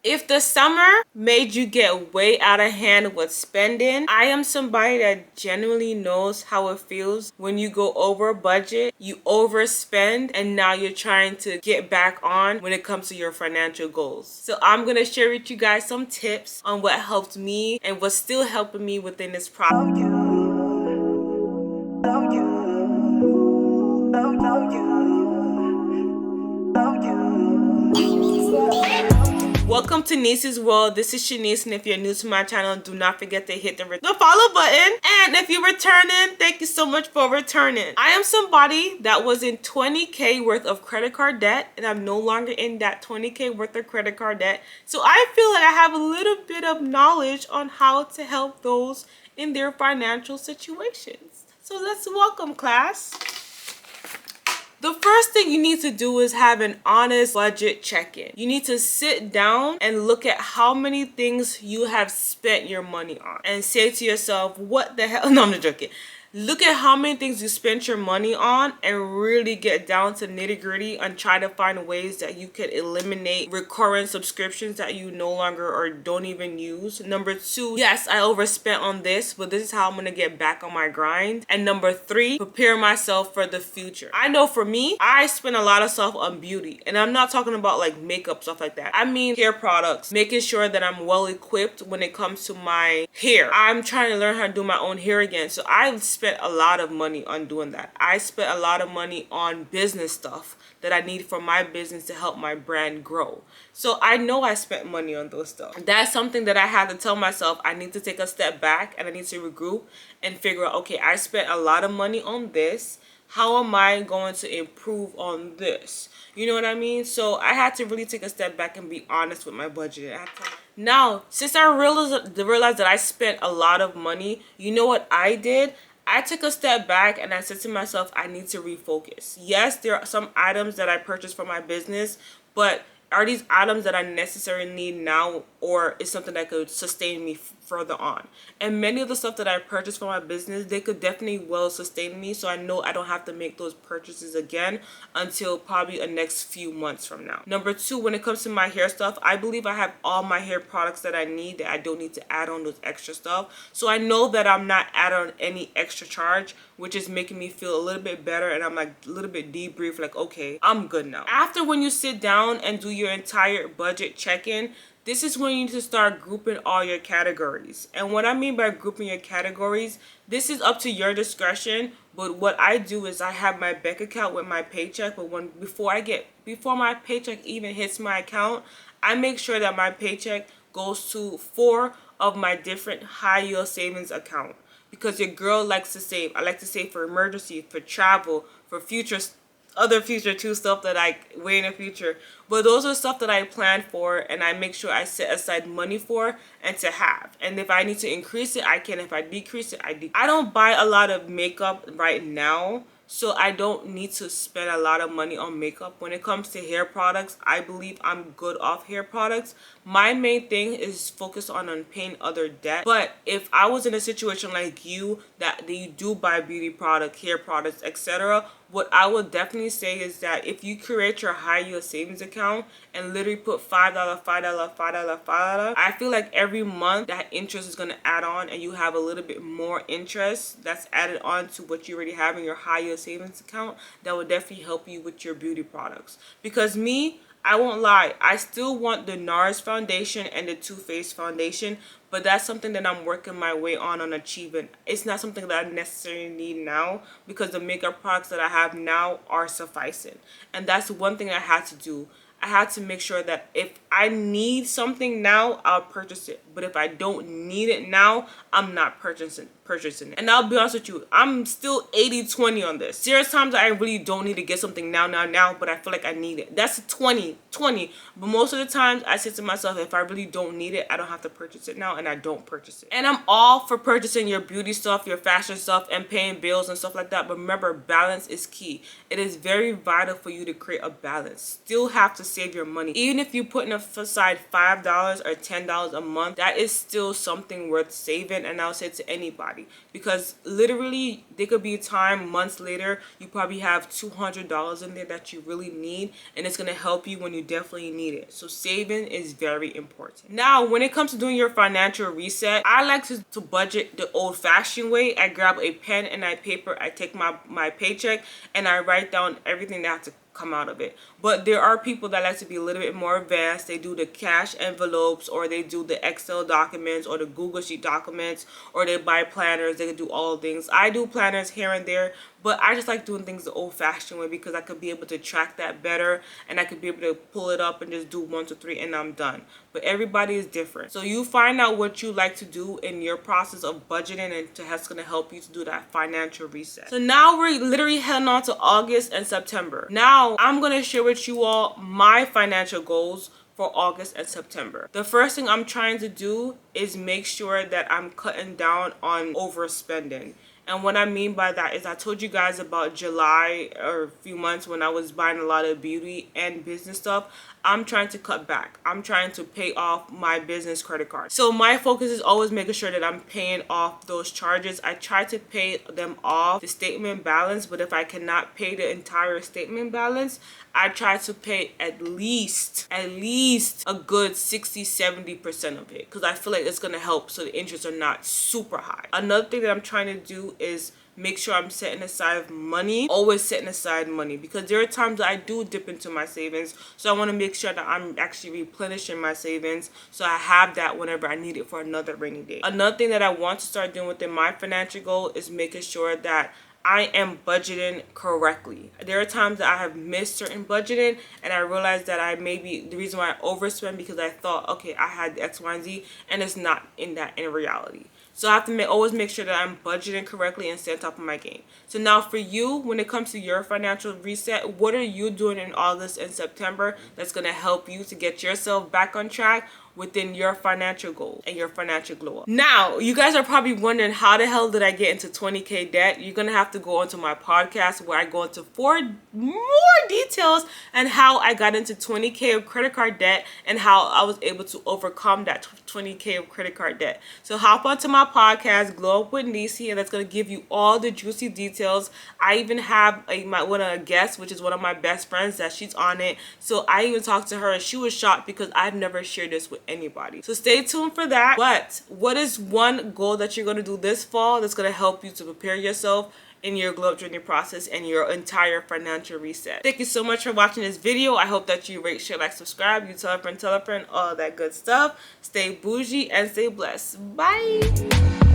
If the summer made you get way out of hand with spending, I am somebody that genuinely knows how it feels when you go over budget, you overspend, and now you're trying to get back on when it comes to your financial goals. So I'm gonna share with you guys some tips on what helped me and what's still helping me within this process. Welcome to Niece's World. This is Shanice, and if you're new to my channel, do not forget to hit the follow button. And if you're returning, thank you so much for returning. I am somebody that was in 20K worth of credit card debt, and I'm no longer in that 20K worth of credit card debt. So I feel like I have a little bit of knowledge on how to help those in their financial situations. So let's welcome class. The first thing you need to do is have an honest budget check-in. You need to sit down and look at how many things you have spent your money on and say to yourself, what the hell? No, I'm not joking. Look at how many things you spent your money on and really get down to nitty-gritty and try to find ways that you could eliminate recurring subscriptions that you no longer or don't even use. Number two, yes, I overspent on this, but this is how I'm gonna get back on my grind. And number three, prepare myself for the future. I know for me, I spend a lot of stuff on beauty, and I'm not talking about like makeup, stuff like that. I mean hair products, making sure that I'm well equipped when it comes to my hair. I'm trying to learn how to do my own hair again, so I've spent a lot of money on doing that. I spent a lot of money on business stuff that I need for my business to help my brand grow. So I know I spent money on those stuff. That's something that I had to tell myself. I need to take a step back and I need to regroup and figure out, okay, I spent a lot of money on this. How am I going to improve on this? You know what I mean? So I had to really take a step back and be honest with my budget. Now, since I realized that I spent a lot of money, you know what I did? I took a step back and I said to myself, I need to refocus. Yes, there are some items that I purchased for my business, but are these items that I necessarily need now, or is something that could sustain me further on? And many of the stuff that I purchased for my business, they could definitely well sustain me, so I know I don't have to make those purchases again until probably the next few months from now. Number two, when it comes to my hair stuff, I believe I have all my hair products that I need, that I don't need to add on those extra stuff. So I know that I'm not adding on any extra charge, which is making me feel a little bit better, and I'm like a little bit debriefed, like, okay, I'm good now. After, when you sit down and do your entire budget check-in, this is when you need to start grouping all your categories. And what I mean by grouping your categories, this is up to your discretion, but what I do is I have my bank account with my paycheck, but before my paycheck even hits my account, I make sure that my paycheck goes to 4 of my different high yield savings account. Because your girl likes to save. I like to save for emergency, for travel, for other future too, stuff that I way in the future. But those are stuff that I plan for, and I make sure I set aside money for and to have. And if I need to increase it, I can. If I decrease it, I don't buy a lot of makeup right now, so I don't need to spend a lot of money on makeup. When it comes to hair products, I believe I'm good off hair products. My main thing is focus on paying other debt. But if I was in a situation like you, that you do buy beauty products, hair products, etc., what I would definitely say is that if you create your high yield savings account and literally put $5, $5, $5, $5, I feel like every month that interest is going to add on, and you have a little bit more interest that's added on to what you already have in your high yield savings account. That would definitely help you with your beauty products. Because me, I won't lie, I still want the NARS foundation and the Too Faced foundation, but that's something that I'm working my way on achieving. It's not something that I necessarily need now, because the makeup products that I have now are sufficing. And that's one thing I had to do. I had to make sure that if I need something now, I'll purchase it. But if I don't need it now, I'm not purchasing it. And I'll be honest with you, I'm still 80-20 on this. There's times I really don't need to get something now, but I feel like I need it. That's 20-20. But most of the times I say to myself, if I really don't need it, I don't have to purchase it now, and I don't purchase it. And I'm all for purchasing your beauty stuff, your fashion stuff, and paying bills and stuff like that. But remember, balance is key. It is very vital for you to create a balance. Still have to save your money. Even if you're putting aside $5 or $10 a month, that is still something worth saving. And I'll say to anybody, because literally there could be a time months later you probably have $200 in there that you really need, and it's going to help you when you definitely need it. So saving is very important. Now when it comes to doing your financial reset, I like to budget the old-fashioned way. I grab a pen and a paper, I take my paycheck and I write down everything that has to come out of it. But there are people that like to be a little bit more advanced. They do the cash envelopes, or they do the Excel documents, or the Google Sheet documents, or they buy planners. They can do all things. I do planners here and there, but I just like doing things the old-fashioned way because I could be able to track that better, and I could be able to pull it up and just do 1 to 3 and I'm done. But everybody is different. So you find out what you like to do in your process of budgeting, and that's going to help you to do that financial reset. So now we're literally heading on to August and September. Now I'm going to share with you all my financial goals for August and September. The first thing I'm trying to do is make sure that I'm cutting down on overspending. And what I mean by that is, I told you guys about July or a few months when I was buying a lot of beauty and business stuff. I'm trying to cut back. I'm trying to pay off my business credit card. So my focus is always making sure that I'm paying off those charges. I try to pay them off the statement balance, but if I cannot pay the entire statement balance, I try to pay at least a good 60-70% of it, because I feel like it's going to help so the interests are not super high. Another thing that I'm trying to do is make sure I'm setting aside money, always setting aside money, because there are times that I do dip into my savings. So I want to make sure that I'm actually replenishing my savings so I have that whenever I need it for another rainy day. Another thing that I want to start doing within my financial goal is making sure that I am budgeting correctly. There are times that I have missed certain budgeting, and I realized that I maybe the reason why I overspend because I thought, okay, I had X, Y, and Z, and it's not in reality. So I have to always make sure that I'm budgeting correctly and stay on top of my game. So now for you, when it comes to your financial reset, what are you doing in August and September that's going to help you to get yourself back on track within your financial goal and your financial glow up? Now, you guys are probably wondering, how the hell did I get into 20K debt? You're going to have to go onto my podcast where I go into 4 more details and how I got into 20K of credit card debt and how I was able to overcome that 20K of credit card debt. So hop onto my podcast, Glow Up with Nisi, and that's going to give you all the juicy details. I even have one of the guests, which is one of my best friends, that she's on it. So I even talked to her and she was shocked because I've never shared this with anybody. So stay tuned for that. But what is one goal that you're going to do this fall that's going to help you to prepare yourself in your glow up journey process and your entire financial reset? Thank you so much for watching this video. I hope that you rate, share, like, subscribe, you tell a friend, all that good stuff. Stay bougie and stay blessed. Bye.